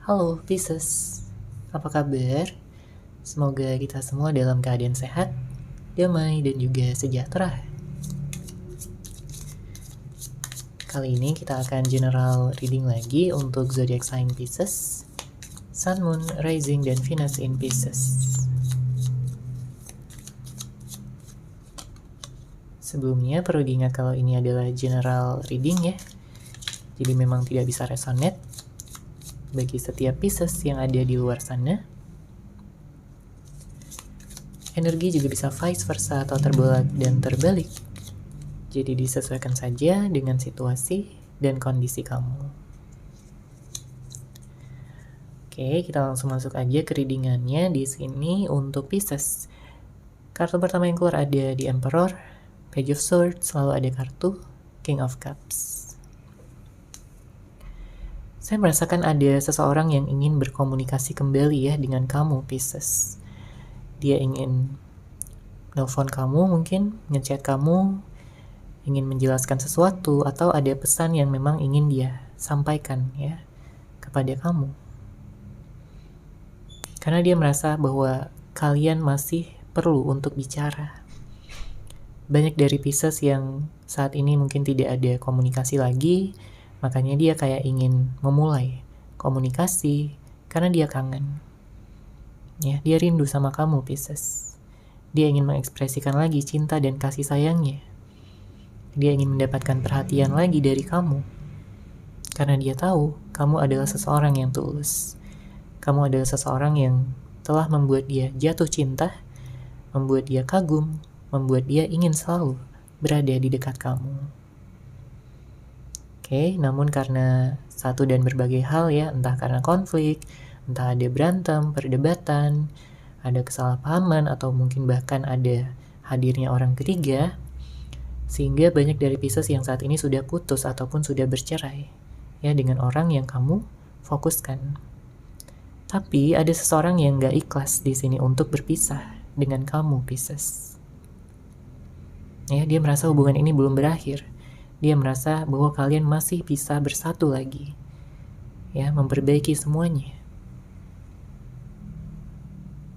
Halo Pisces, apa kabar? Semoga kita semua dalam keadaan sehat, damai, dan juga sejahtera. Kali ini kita akan general reading lagi untuk zodiac sign Pisces, Sun, Moon, Rising, dan Venus in Pisces. Sebelumnya perlu diingat kalau ini adalah general reading ya, jadi memang tidak bisa resonate bagi setiap Pisces yang ada di luar sana. Energi juga bisa vice versa atau terbolak dan terbalik. Jadi disesuaikan saja dengan situasi dan kondisi kamu. Oke, kita langsung masuk aja ke readingannya di sini untuk Pisces. Kartu pertama yang keluar ada di Emperor, Page of Swords, lalu ada kartu King of Cups. Saya merasakan ada seseorang yang ingin berkomunikasi kembali ya dengan kamu, Pisces. Dia ingin nelpon kamu mungkin, ngechat kamu, ingin menjelaskan sesuatu, atau ada pesan yang memang ingin dia sampaikan ya kepada kamu. Karena dia merasa bahwa kalian masih perlu untuk bicara. Banyak dari Pisces yang saat ini mungkin tidak ada komunikasi lagi, makanya dia kayak ingin memulai komunikasi karena dia kangen. Ya, dia rindu sama kamu, Pisces. Dia ingin mengekspresikan lagi cinta dan kasih sayangnya. Dia ingin mendapatkan perhatian lagi dari kamu. Karena dia tahu kamu adalah seseorang yang tulus. Kamu adalah seseorang yang telah membuat dia jatuh cinta, membuat dia kagum, membuat dia ingin selalu berada di dekat kamu. Oke, namun karena satu dan berbagai hal ya, entah karena konflik, entah ada berantem, perdebatan, ada kesalahpahaman, atau mungkin bahkan ada hadirnya orang ketiga, sehingga banyak dari Pisces yang saat ini sudah putus ataupun sudah bercerai ya dengan orang yang kamu fokuskan. Tapi ada seseorang yang gak ikhlas di sini untuk berpisah dengan kamu, Pisces. Ya, dia merasa hubungan ini belum berakhir. Dia merasa bahwa kalian masih bisa bersatu lagi. Ya, memperbaiki semuanya.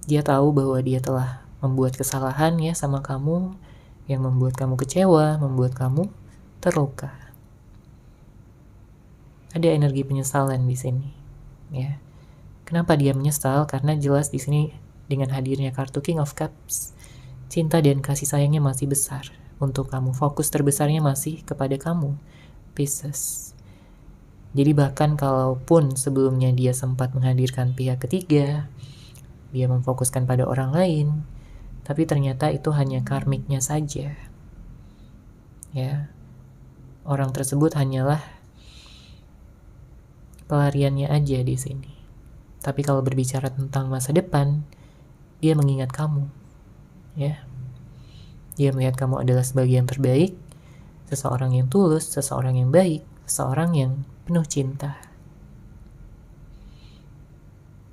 Dia tahu bahwa dia telah membuat kesalahan ya sama kamu, yang membuat kamu kecewa, membuat kamu terluka. Ada energi penyesalan di sini, ya. Kenapa dia menyesal? Karena jelas di sini dengan hadirnya kartu King of Cups, cinta dan kasih sayangnya masih besar untuk kamu. Fokus terbesarnya masih kepada kamu, Pisces. Jadi bahkan kalaupun sebelumnya dia sempat menghadirkan pihak ketiga, dia memfokuskan pada orang lain, tapi ternyata itu hanya karmiknya saja. Ya, orang tersebut hanyalah pelariannya aja di sini. Tapi kalau berbicara tentang masa depan, dia mengingat kamu. Ya. Dia melihat kamu adalah sebagai yang terbaik, seseorang yang tulus, seseorang yang baik, seseorang yang penuh cinta.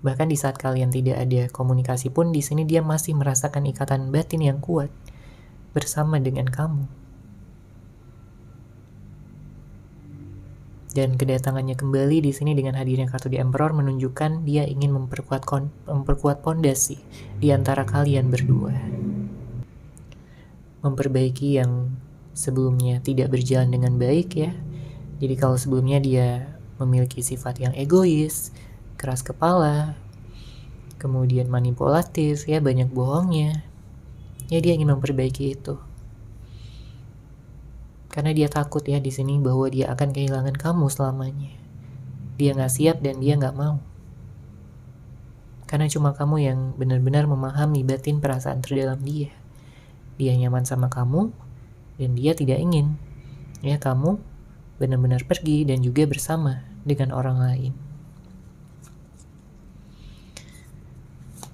Bahkan di saat kalian tidak ada komunikasi pun, di sini dia masih merasakan ikatan batin yang kuat bersama dengan kamu. Dan kedatangannya kembali di sini dengan hadirnya kartu di Emperor menunjukkan dia ingin memperkuat pondasi di antara kalian berdua. Memperbaiki yang sebelumnya tidak berjalan dengan baik ya. Jadi kalau sebelumnya dia memiliki sifat yang egois, keras kepala, kemudian manipulatif ya, banyak bohongnya. Ya, dia ingin memperbaiki itu. Karena dia takut ya di sini bahwa dia akan kehilangan kamu selamanya. Dia gak siap dan dia gak mau. Karena cuma kamu yang benar-benar memahami batin perasaan terdalam dia. Dia nyaman sama kamu dan dia tidak ingin ya kamu benar-benar pergi dan juga bersama dengan orang lain.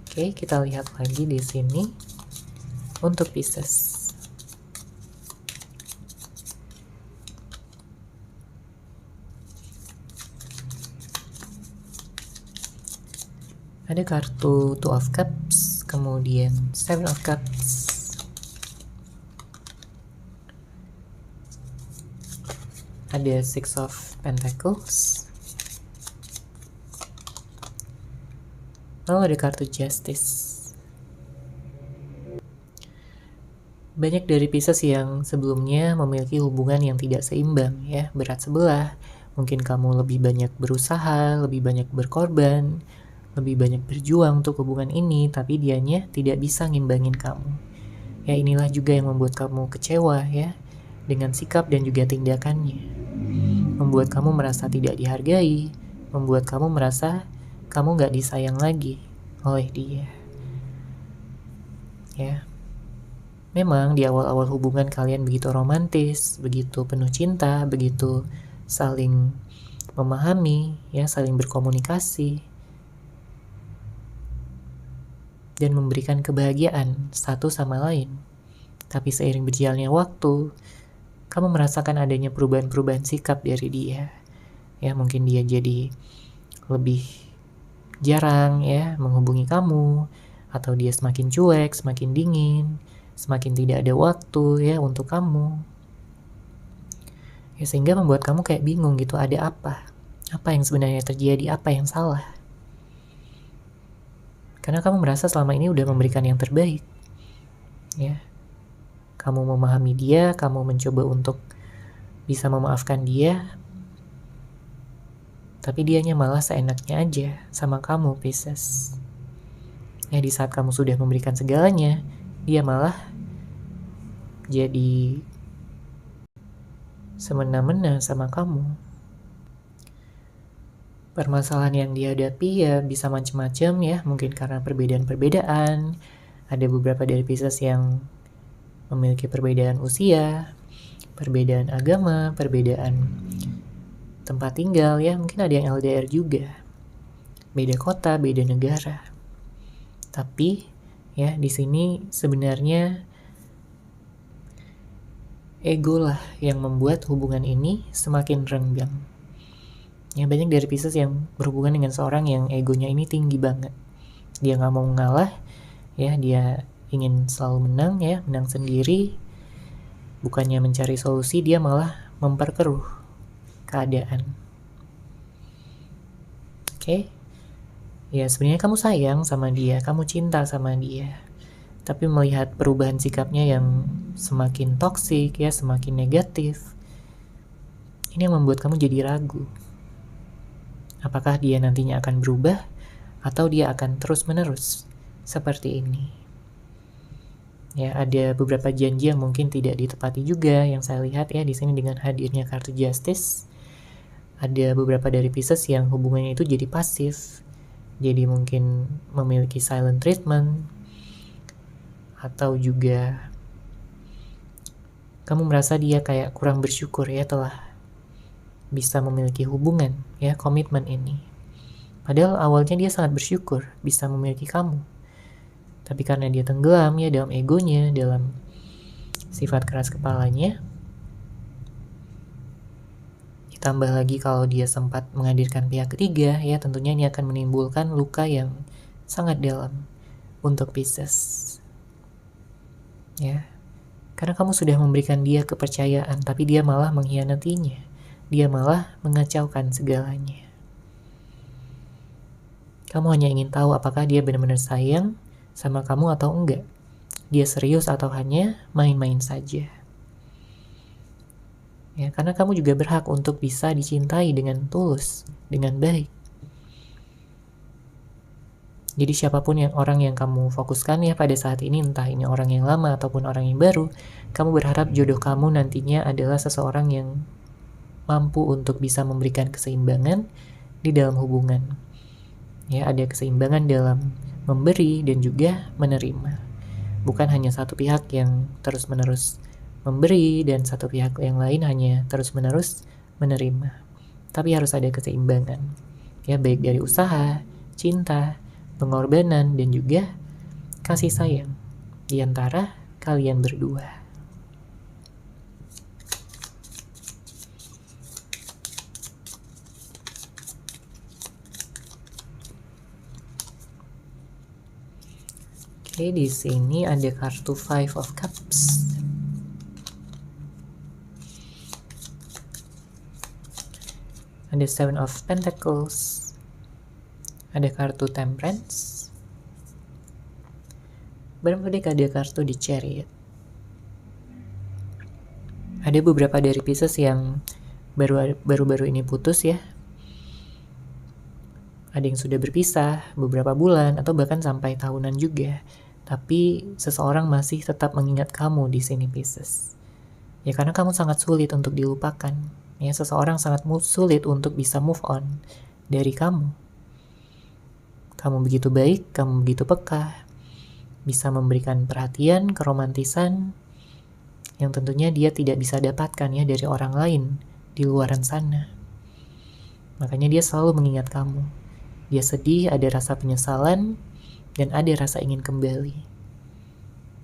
Oke, kita lihat lagi di sini untuk Pisces. Ada kartu Two of Cups, kemudian Seven of Cups, ada Six of Pentacles, Lalu ada kartu Justice. Banyak dari Pisces yang sebelumnya memiliki hubungan yang tidak seimbang, ya, berat sebelah. Mungkin kamu lebih banyak berusaha, lebih banyak berkorban, lebih banyak berjuang untuk hubungan ini, tapi dianya tidak bisa ngimbangin kamu. Ya, inilah juga yang membuat kamu kecewa, ya, dengan sikap dan juga tindakannya. Membuat kamu merasa tidak dihargai, membuat kamu merasa kamu gak disayang lagi oleh dia. Ya. Memang di awal-awal hubungan kalian begitu romantis, begitu penuh cinta, begitu saling memahami, ya, saling berkomunikasi, dan memberikan kebahagiaan satu sama lain. Tapi seiring berjalannya waktu, kamu merasakan adanya perubahan-perubahan sikap dari dia. Ya, mungkin dia jadi lebih jarang, ya, menghubungi kamu, atau dia semakin cuek, semakin dingin, semakin tidak ada waktu, ya, untuk kamu. Ya, sehingga membuat kamu kayak bingung gitu, ada apa yang sebenarnya terjadi, apa yang salah. Karena kamu merasa selama ini udah memberikan yang terbaik, ya. Kamu memahami dia, kamu mencoba untuk bisa memaafkan dia, tapi dianya malah seenaknya aja sama kamu, Pisces. Ya, di saat kamu sudah memberikan segalanya, dia malah jadi semena-mena sama kamu. Permasalahan yang dihadapi ya bisa macam-macam, ya, mungkin karena perbedaan-perbedaan. Ada beberapa dari Pisces yang memiliki perbedaan usia, perbedaan agama, perbedaan tempat tinggal, ya, mungkin ada yang LDR juga, beda kota, beda negara. Tapi ya, di sini sebenarnya ego lah yang membuat hubungan ini semakin renggang. Ya, banyak dari Pisces yang berhubungan dengan seorang yang egonya ini tinggi banget. Dia nggak mau ngalah, ya, dia ingin selalu menang, ya, menang sendiri. Bukannya mencari solusi, dia malah memperkeruh keadaan. Oke? Ya, sebenarnya kamu sayang sama dia, kamu cinta sama dia. Tapi melihat perubahan sikapnya yang semakin toksik, ya, semakin negatif, ini yang membuat kamu jadi ragu. Apakah dia nantinya akan berubah, atau dia akan terus-menerus seperti ini? Ya, ada beberapa janji yang mungkin tidak ditepati juga yang saya lihat, ya, di sini dengan hadirnya kartu Justice. Ada beberapa dari Pisces yang hubungannya itu jadi pasif, jadi mungkin memiliki silent treatment, atau juga kamu merasa dia kayak kurang bersyukur, ya, telah bisa memiliki hubungan, ya, komitmen ini. Padahal awalnya dia sangat bersyukur bisa memiliki kamu. Tapi karena dia tenggelam, ya, dalam egonya, dalam sifat keras kepalanya, ditambah lagi kalau dia sempat menghadirkan pihak ketiga, ya, tentunya ini akan menimbulkan luka yang sangat dalam untuk Pisces. Ya, karena kamu sudah memberikan dia kepercayaan, tapi dia malah mengkhianatinya. Dia malah mengacaukan segalanya. Kamu hanya ingin tahu apakah dia benar-benar sayang sama kamu atau enggak. Dia serius atau hanya main-main saja. Ya, karena kamu juga berhak untuk bisa dicintai dengan tulus, dengan baik. Jadi siapapun orang yang kamu fokuskan, ya, pada saat ini, entah ini orang yang lama ataupun orang yang baru, kamu berharap jodoh kamu nantinya adalah seseorang yang mampu untuk bisa memberikan keseimbangan di dalam hubungan. Ya, ada keseimbangan dalam memberi dan juga menerima. Bukan hanya satu pihak yang terus-menerus memberi dan satu pihak yang lain hanya terus-menerus menerima. Tapi harus ada keseimbangan. Ya, baik dari usaha, cinta, pengorbanan, dan juga kasih sayang di antara kalian berdua. Oke, di sini ada kartu Five of Cups. Ada Seven of Pentacles. Ada kartu Temperance. Bottom of the deck ada kartu The Chariot. Ada beberapa dari Pisces yang baru-baru ini putus ya. Ada yang sudah berpisah beberapa bulan atau bahkan sampai tahunan juga. Tapi seseorang masih tetap mengingat kamu di sini Pisces. Ya karena kamu sangat sulit untuk dilupakan. Ya seseorang sangat sulit untuk bisa move on dari kamu. Kamu begitu baik, kamu begitu peka, bisa memberikan perhatian, keromantisan, yang tentunya dia tidak bisa dapatkan ya dari orang lain di luaran sana. Makanya dia selalu mengingat kamu. Dia sedih, ada rasa penyesalan, dan ada rasa ingin kembali.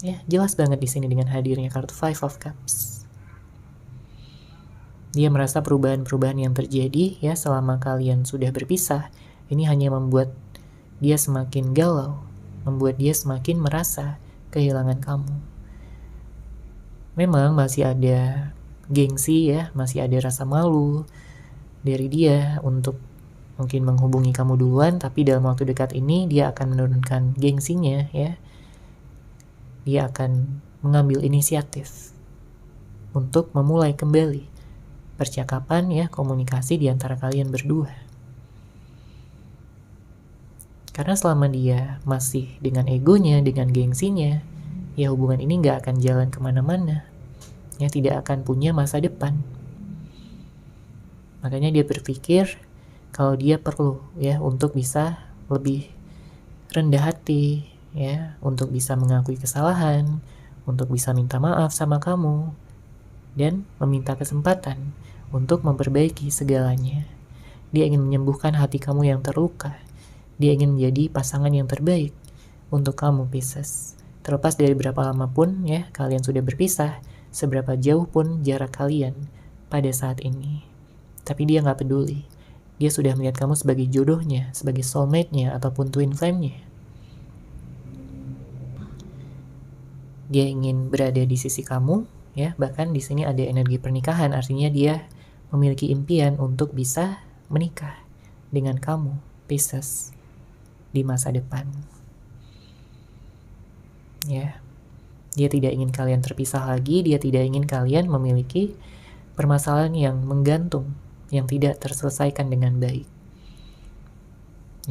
Ya, jelas banget di sini dengan hadirnya kartu Five of Cups. Dia merasa perubahan-perubahan yang terjadi ya selama kalian sudah berpisah. Ini hanya membuat dia semakin galau, membuat dia semakin merasa kehilangan kamu. Memang masih ada gengsi ya, masih ada rasa malu dari dia untuk mungkin menghubungi kamu duluan, tapi dalam waktu dekat ini dia akan menurunkan gengsinya ya. Dia akan mengambil inisiatif untuk memulai kembali percakapan ya, komunikasi di antara kalian berdua. Karena selama dia masih dengan egonya, dengan gengsinya, ya hubungan ini gak akan jalan kemana-mana. Ya tidak akan punya masa depan. Makanya dia berpikir kalau dia perlu ya untuk bisa lebih rendah hati ya, untuk bisa mengakui kesalahan, untuk bisa minta maaf sama kamu, dan meminta kesempatan untuk memperbaiki segalanya. Dia ingin menyembuhkan hati kamu yang terluka. Dia ingin menjadi pasangan yang terbaik untuk kamu Pisces. Terlepas dari berapa lama pun ya kalian sudah berpisah, seberapa jauh pun jarak kalian pada saat ini. Tapi dia gak peduli. Dia sudah melihat kamu sebagai jodohnya, sebagai soulmate-nya, ataupun twin flame-nya. Dia ingin berada di sisi kamu, ya. Bahkan di sini ada energi pernikahan, artinya dia memiliki impian untuk bisa menikah dengan kamu, Pisces, di masa depan. Ya, dia tidak ingin kalian terpisah lagi, dia tidak ingin kalian memiliki permasalahan yang menggantung, yang tidak terselesaikan dengan baik.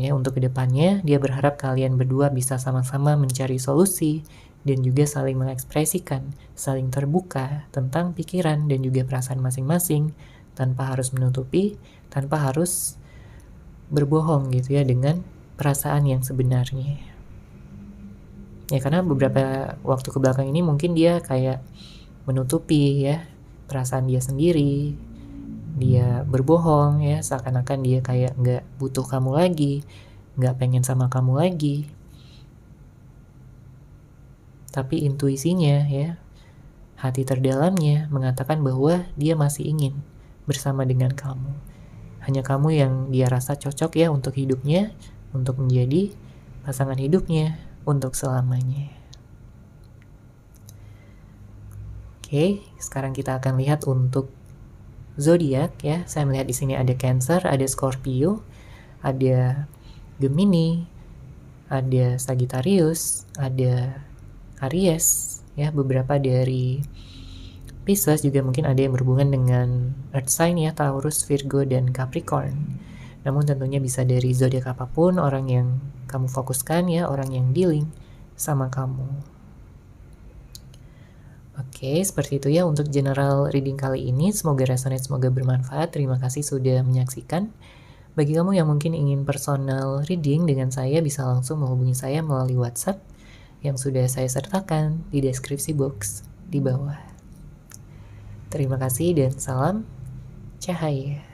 Ya, untuk kedepannya, dia berharap kalian berdua bisa sama-sama mencari solusi dan juga saling mengekspresikan, saling terbuka tentang pikiran dan juga perasaan masing-masing, tanpa harus menutupi, tanpa harus berbohong gitu ya dengan perasaan yang sebenarnya. Ya karena beberapa waktu kebelakang ini mungkin dia kayak menutupi ya perasaan dia sendiri. Dia berbohong ya, seakan-akan dia kayak nggak butuh kamu lagi, nggak pengen sama kamu lagi. Tapi intuisinya ya, hati terdalamnya mengatakan bahwa dia masih ingin bersama dengan kamu. Hanya kamu yang dia rasa cocok ya untuk hidupnya, untuk menjadi pasangan hidupnya untuk selamanya. Oke, sekarang kita akan lihat untuk zodiak ya. Saya melihat di sini ada Cancer, ada Scorpio, ada Gemini, ada Sagittarius, ada Aries ya. Beberapa dari Pisces juga mungkin ada yang berhubungan dengan Earth sign ya, Taurus, Virgo, dan Capricorn. Namun tentunya bisa dari zodiak apapun, orang yang kamu fokuskan ya, orang yang dealing sama kamu. Oke, seperti itu ya untuk general reading kali ini. Semoga resonate, semoga bermanfaat. Terima kasih sudah menyaksikan. Bagi kamu yang mungkin ingin personal reading dengan saya, bisa langsung menghubungi saya melalui WhatsApp yang sudah saya sertakan di deskripsi box di bawah. Terima kasih dan salam cahaya.